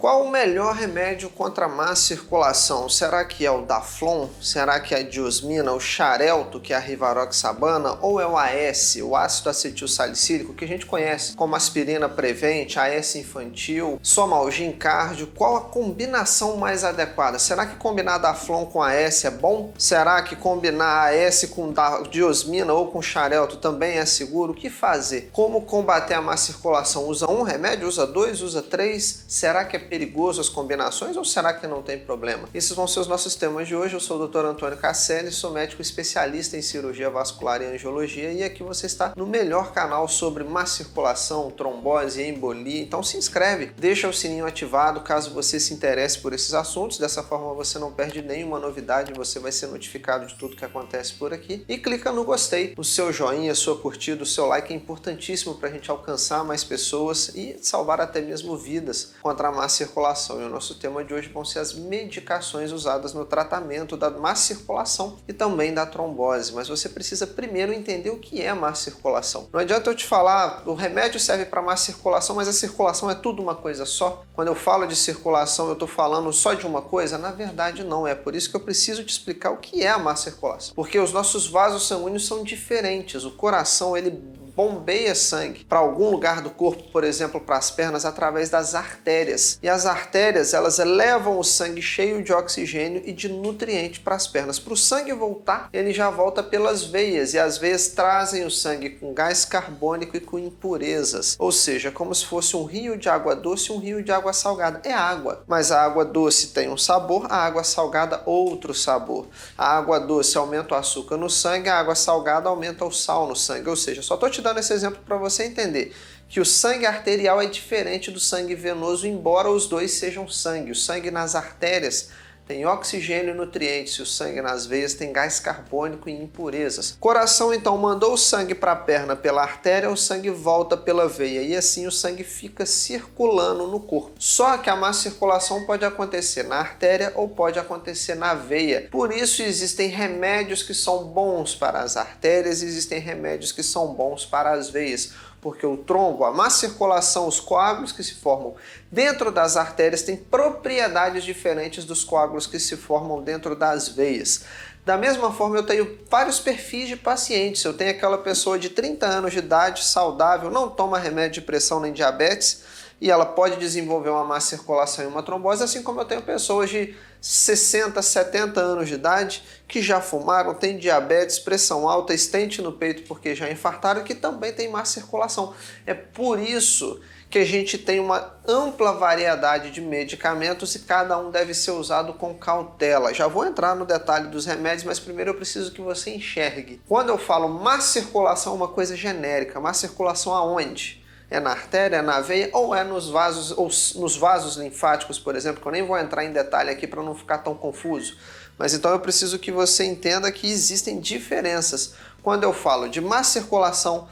Qual o melhor remédio contra a má circulação? Será que é o Daflon? Será que é a diosmina, o Xarelto, que é a rivaroxabana? Ou é o AS, o ácido acetil salicílico, que a gente conhece como aspirina prevente, AS infantil, Somalgin cardio? Qual a combinação mais adequada? Será que combinar Daflon com AS é bom? Será que combinar AS com diosmina ou com Xarelto também é seguro? O que fazer? Como combater a má circulação? Usa um remédio? Usa dois? Usa três? Será que é perigoso as combinações ou será que não tem problema? Esses vão ser os nossos temas de hoje. Eu sou o Dr. Antônio Casselli, sou médico especialista em cirurgia vascular e angiologia e aqui você está no melhor canal sobre má circulação, trombose e embolia. Então se inscreve, deixa o sininho ativado caso você se interesse por esses assuntos. Dessa forma você não perde nenhuma novidade, você vai ser notificado de tudo que acontece por aqui. E clica no gostei, o seu joinha, sua curtida, o seu like é importantíssimo para a gente alcançar mais pessoas e salvar até mesmo vidas contra a má circulação. E o nosso tema de hoje vão ser as medicações usadas no tratamento da má circulação e também da trombose. Mas você precisa primeiro entender o que é má circulação. Não adianta eu te falar, o remédio serve para má circulação, mas a circulação é tudo uma coisa só. Quando eu falo de circulação, eu estou falando só de uma coisa? Na verdade, não é. Por isso que eu preciso te explicar o que é a má circulação. Porque os nossos vasos sanguíneos são diferentes. O coração, ele bombeia sangue para algum lugar do corpo, por exemplo, para as pernas, através das artérias. E as artérias, elas levam o sangue cheio de oxigênio e de nutriente para as pernas. Para o sangue voltar, ele já volta pelas veias, e as veias trazem o sangue com gás carbônico e com impurezas. Ou seja, como se fosse um rio de água doce e um rio de água salgada. É água, mas a água doce tem um sabor, a água salgada outro sabor. A água doce aumenta o açúcar no sangue, a água salgada aumenta o sal no sangue. Ou seja, só estou te dando esse exemplo para você entender que o sangue arterial é diferente do sangue venoso, embora os dois sejam sangue. O sangue nas artérias tem oxigênio e nutrientes, e o sangue nas veias tem gás carbônico e impurezas. Coração, então, mandou o sangue para a perna pela artéria, o sangue volta pela veia, e assim o sangue fica circulando no corpo. Só que a má circulação pode acontecer na artéria ou pode acontecer na veia. Por isso existem remédios que são bons para as artérias e existem remédios que são bons para as veias. Porque o trombo, a má circulação, os coágulos que se formam dentro das artérias têm propriedades diferentes dos coágulos que se formam dentro das veias. Da mesma forma, eu tenho vários perfis de pacientes. Eu tenho aquela pessoa de 30 anos de idade, saudável, não toma remédio de pressão nem diabetes, e ela pode desenvolver uma má circulação e uma trombose, assim como eu tenho pessoas de 60, 70 anos de idade que já fumaram, têm diabetes, pressão alta, estente no peito porque já infartaram e que também tem má circulação. É por isso que a gente tem uma ampla variedade de medicamentos e cada um deve ser usado com cautela. Já vou entrar no detalhe dos remédios, mas primeiro eu preciso que você enxergue. Quando eu falo má circulação, é uma coisa genérica. Má circulação aonde? É na artéria, é na veia ou é nos vasos, ou nos vasos linfáticos, por exemplo, que eu nem vou entrar em detalhe aqui para não ficar tão confuso. Mas então eu preciso que você entenda que existem diferenças. Quando eu falo de má circulação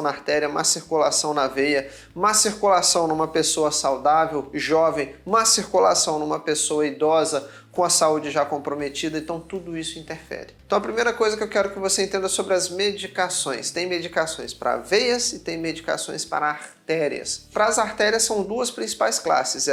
na artéria, má circulação na veia, má circulação numa pessoa saudável, jovem, má circulação numa pessoa idosa, com a saúde já comprometida, então tudo isso interfere. Então a primeira coisa que eu quero que você entenda sobre as medicações. Tem medicações para veias e tem medicações para artérias. Para as artérias são duas principais classes,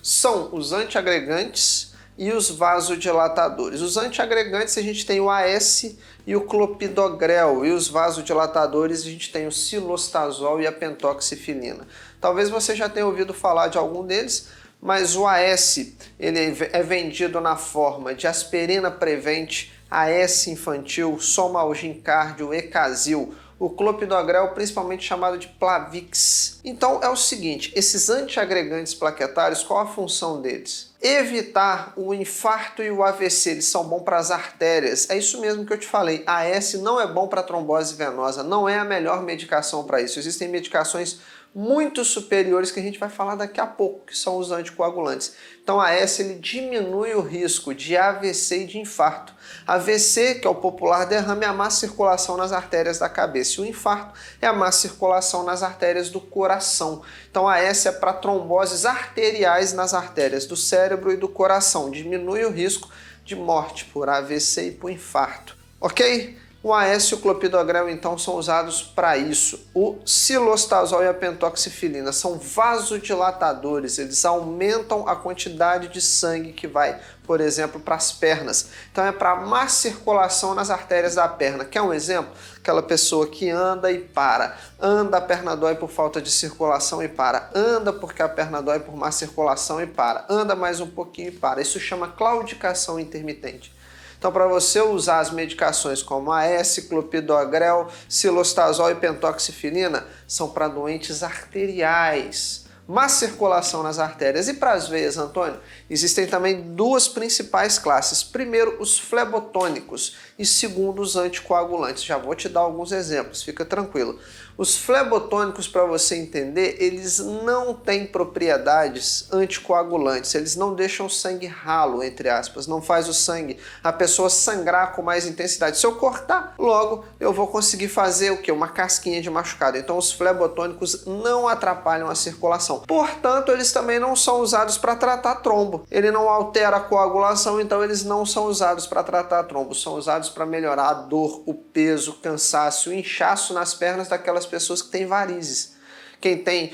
são os antiagregantes e os vasodilatadores. Os antiagregantes a gente tem o AS e o clopidogrel, e os vasodilatadores a gente tem o cilostazol e a pentoxifilina. Talvez você já tenha ouvido falar de algum deles, mas o AS ele é vendido na forma de aspirina prevente, AS infantil, Somalgin cardio, Ecazil. O clopidogrel, principalmente chamado de Plavix. Então é o seguinte, esses antiagregantes plaquetários, qual a função deles? Evitar o infarto e o AVC, eles são bons para as artérias. É isso mesmo que eu te falei, AS não é bom para trombose venosa, não é a melhor medicação para isso. Existem medicações muito superiores que a gente vai falar daqui a pouco, que são os anticoagulantes. Então a AS ele diminui o risco de AVC e de infarto. AVC, que é o popular derrame, é a má circulação nas artérias da cabeça. E o infarto é a má circulação nas artérias do coração. Então a AS é para tromboses arteriais nas artérias do cérebro e do coração. Diminui o risco de morte por AVC e por infarto. Ok? O AS e o clopidogrel, então, são usados para isso. O cilostazol e a pentoxifilina são vasodilatadores, eles aumentam a quantidade de sangue que vai, por exemplo, para as pernas. Então é para má circulação nas artérias da perna. Quer um exemplo? Aquela pessoa que anda e para. Anda, a perna dói por falta de circulação e para. Anda porque a perna dói por má circulação e para. Anda mais um pouquinho e para. Isso chama claudicação intermitente. Então, para você usar as medicações como AS, clopidogrel, cilostazol e pentoxifilina, são para doentes arteriais, má circulação nas artérias. E para as veias, Antônio, existem também duas principais classes. Primeiro, os flebotônicos e segundo, os anticoagulantes. Já vou te dar alguns exemplos, fica tranquilo. Os flebotônicos, para você entender, eles não têm propriedades anticoagulantes, eles não deixam o sangue ralo, entre aspas, não faz o sangue, a pessoa sangrar com mais intensidade. Se eu cortar, logo eu vou conseguir fazer o quê? Uma casquinha de machucado. Então os flebotônicos não atrapalham a circulação. Portanto, eles também não são usados para tratar trombo. Ele não altera a coagulação, então eles não são usados para tratar trombo. São usados para melhorar a dor, o peso, o cansaço, o inchaço nas pernas daquelas pessoas que têm varizes. Quem tem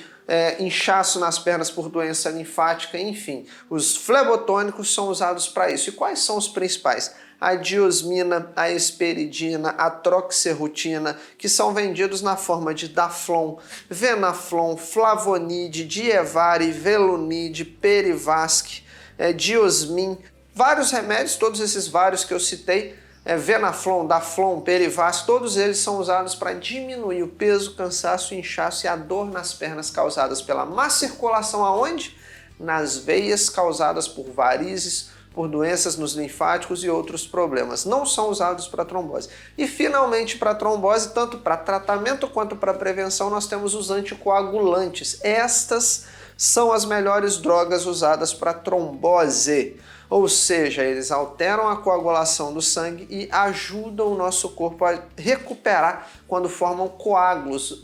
inchaço nas pernas por doença linfática, enfim. Os flebotônicos são usados para isso. E quais são os principais? A diosmina, a hesperidina, a troxerrutina, que são vendidos na forma de Daflon, Venaflon, Flavonide, Dievari, Velunide, Perivasc, Diosmin, vários remédios, todos esses vários que eu citei, Venaflon, Daflon, Perivasc, todos eles são usados para diminuir o peso, cansaço, inchaço e a dor nas pernas causadas pela má circulação aonde? Nas veias causadas por varizes, por doenças nos linfáticos e outros problemas. Não são usados para trombose. E finalmente para trombose, tanto para tratamento quanto para prevenção, nós temos os anticoagulantes. Estas são as melhores drogas usadas para trombose. Ou seja, eles alteram a coagulação do sangue e ajudam o nosso corpo a recuperar quando formam coágulos,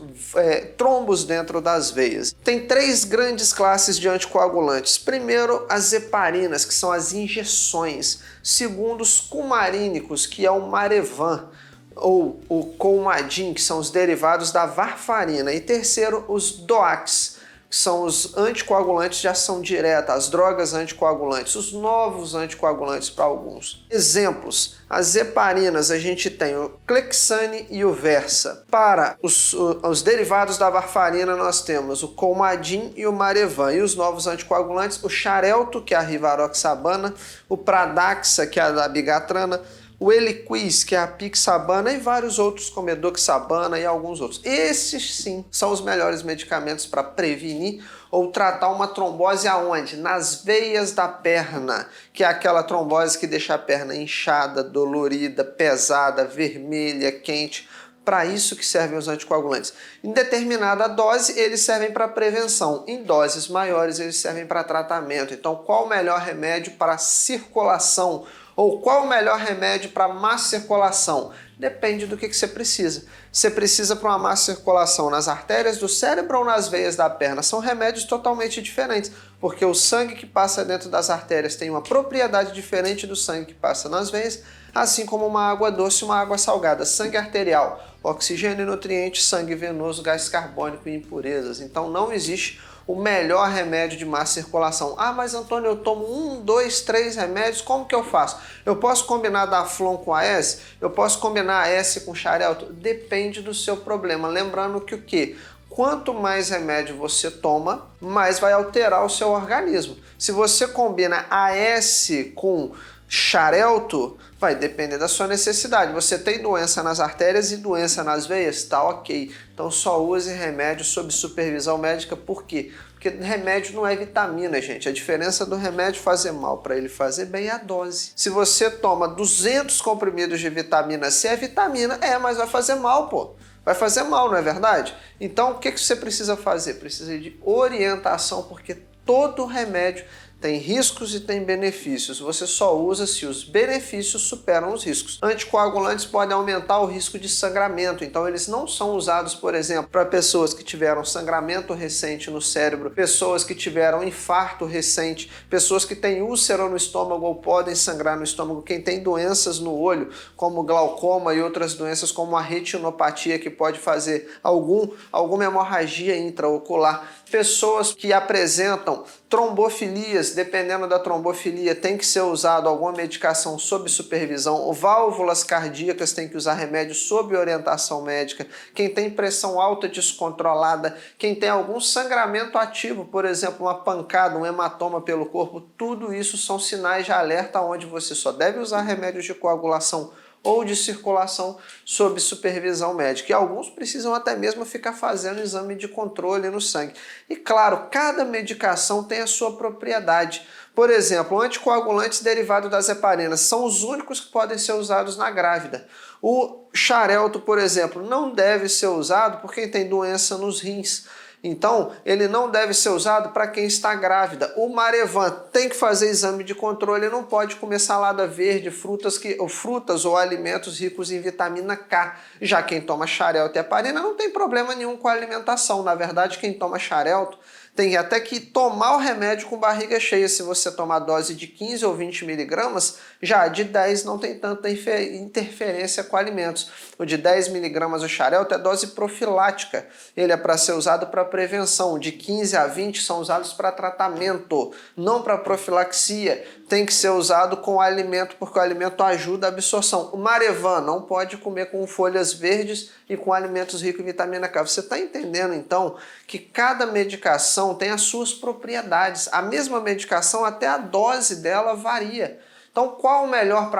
trombos dentro das veias. Tem três grandes classes de anticoagulantes. Primeiro, as heparinas, que são as injeções. Segundo, os cumarínicos, que é o Marevan, ou o Coumadin, que são os derivados da varfarina. E terceiro, os DOACs, que são os anticoagulantes de ação direta, as drogas anticoagulantes, os novos anticoagulantes para alguns. Exemplos, as heparinas, a gente tem o Clexane e o Versa. Para os derivados da varfarina, nós temos o Coumadin e o Marevan. E os novos anticoagulantes, o Xarelto, que é a Rivaroxabana, o Pradaxa, que é a dabigatrana, o Eliquis, que é a Pixabana, e vários outros, como Edoxabana e alguns outros. Esses, sim, são os melhores medicamentos para prevenir ou tratar uma trombose aonde? Nas veias da perna, que é aquela trombose que deixa a perna inchada, dolorida, pesada, vermelha, quente. Para isso que servem os anticoagulantes. Em determinada dose, eles servem para prevenção. Em doses maiores, eles servem para tratamento. Então, qual o melhor remédio para circulação? Ou qual o melhor remédio para má circulação? Depende do que você precisa. Você precisa para uma má circulação nas artérias do cérebro ou nas veias da perna? São remédios totalmente diferentes, porque o sangue que passa dentro das artérias tem uma propriedade diferente do sangue que passa nas veias, assim como uma água doce e uma água salgada. Sangue arterial, oxigênio e nutrientes, sangue venoso, gás carbônico e impurezas. Então não existe o melhor remédio de má circulação. Ah, mas Antônio, eu tomo 1, 2, 3 remédios, como que eu faço? Eu posso combinar Daflon com AS? Eu posso combinar AS com Xarelto? Depende do seu problema. Lembrando que o quê? Quanto mais remédio você toma, mais vai alterar o seu organismo. Se você combina AS com Xarelto, vai depender da sua necessidade. Você tem doença nas artérias e doença nas veias? Tá ok. Então só use remédio sob supervisão médica. Por quê? Porque remédio não é vitamina, gente. A diferença do remédio fazer mal para ele fazer bem é a dose. Se você toma 200 comprimidos de vitamina C, é vitamina. Mas vai fazer mal, pô. Vai fazer mal, não é verdade? Então o que você precisa fazer? Precisa de orientação, porque todo remédio Tem riscos e tem benefícios. Você só usa se os benefícios superam os riscos. Anticoagulantes podem aumentar o risco de sangramento, então eles não são usados, por exemplo, para pessoas que tiveram sangramento recente no cérebro, pessoas que tiveram infarto recente, pessoas que têm úlcera no estômago ou podem sangrar no estômago, quem tem doenças no olho, como glaucoma e outras doenças como a retinopatia, que pode fazer alguma hemorragia intraocular, pessoas que apresentam trombofilias, dependendo da trombofilia, tem que ser usado alguma medicação sob supervisão, válvulas cardíacas tem que usar remédio sob orientação médica, quem tem pressão alta descontrolada, quem tem algum sangramento ativo, por exemplo, uma pancada, um hematoma pelo corpo, tudo isso são sinais de alerta onde você só deve usar remédios de coagulação ou de circulação sob supervisão médica. E alguns precisam até mesmo ficar fazendo exame de controle no sangue. E claro, cada medicação tem a sua propriedade. Por exemplo, anticoagulantes derivados das heparinas são os únicos que podem ser usados na grávida. O xarelto, por exemplo, não deve ser usado por quem tem doença nos rins. Então, ele não deve ser usado para quem está grávida. O Marevan tem que fazer exame de controle, não pode comer salada verde, frutas ou alimentos ricos em vitamina K. Já quem toma xarelto e heparina não tem problema nenhum com a alimentação. Na verdade, quem toma xarelto tem até que tomar o remédio com barriga cheia. Se você tomar dose de 15 ou 20 miligramas, já de 10 não tem tanta interferência com alimentos. O de 10 miligramas, o xarelto, é dose profilática. Ele é para ser usado para prevenção. De 15 a 20 são usados para tratamento, não para profilaxia. Tem que ser usado com alimento, porque o alimento ajuda a absorção. O Marevan não pode comer com folhas verdes e com alimentos ricos em vitamina K. Você está entendendo, então, que cada medicação tem as suas propriedades. A mesma medicação, até a dose dela varia. Então, qual o melhor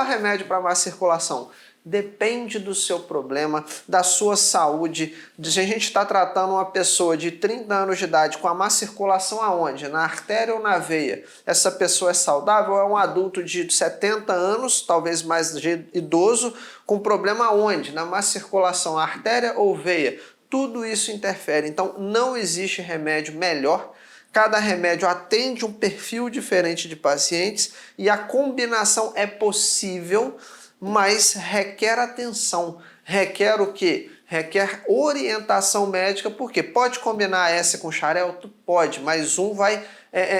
remédio para má circulação? Depende do seu problema, da sua saúde. Se a gente está tratando uma pessoa de 30 anos de idade com a má circulação aonde? Na artéria ou na veia? Essa pessoa é saudável ou é um adulto de 70 anos, talvez mais idoso, com problema aonde? Na má circulação, artéria ou veia? Tudo isso interfere. Então, não existe remédio melhor. Cada remédio atende um perfil diferente de pacientes e a combinação é possível, mas requer atenção. Requer o quê? Requer orientação médica, porque pode combinar essa com xarelto? Pode, mas um vai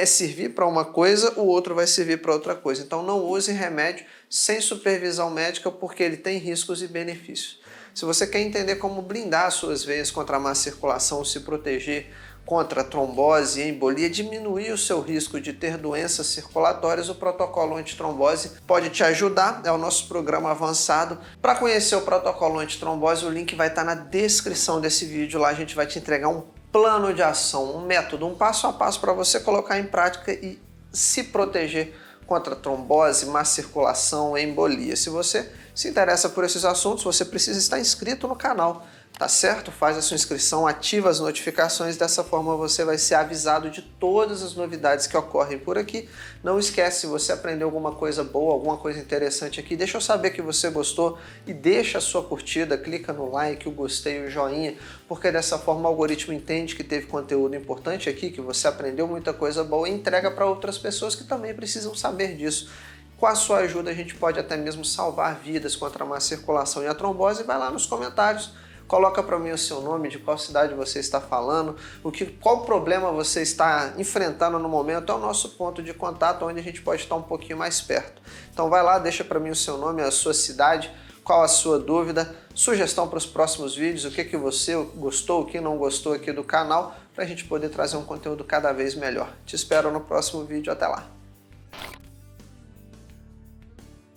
servir para uma coisa, o outro vai servir para outra coisa. Então não use remédio sem supervisão médica, porque ele tem riscos e benefícios. Se você quer entender como blindar suas veias contra a má circulação, se proteger contra trombose e embolia, diminuir o seu risco de ter doenças circulatórias, o protocolo antitrombose pode te ajudar, é o nosso programa avançado. Para conhecer o protocolo antitrombose, o link vai estar na descrição desse vídeo, lá a gente vai te entregar um plano de ação, um método, um passo a passo para você colocar em prática e se proteger contra trombose, má circulação e embolia. Se você se interessa por esses assuntos, você precisa estar inscrito no canal. Tá certo? Faz a sua inscrição, ativa as notificações, dessa forma você vai ser avisado de todas as novidades que ocorrem por aqui. Não esquece, se você aprendeu alguma coisa boa, alguma coisa interessante aqui, deixa eu saber que você gostou e deixa a sua curtida, clica no like, o gostei, o joinha, porque dessa forma o algoritmo entende que teve conteúdo importante aqui, que você aprendeu muita coisa boa e entrega para outras pessoas que também precisam saber disso. Com a sua ajuda a gente pode até mesmo salvar vidas contra a má circulação e a trombose. Vai lá nos comentários, coloca para mim o seu nome, de qual cidade você está falando, qual problema você está enfrentando no momento, é o nosso ponto de contato, onde a gente pode estar um pouquinho mais perto. Então vai lá, deixa para mim o seu nome, a sua cidade, qual a sua dúvida, sugestão para os próximos vídeos, o que você gostou, o que não gostou aqui do canal, para a gente poder trazer um conteúdo cada vez melhor. Te espero no próximo vídeo, até lá!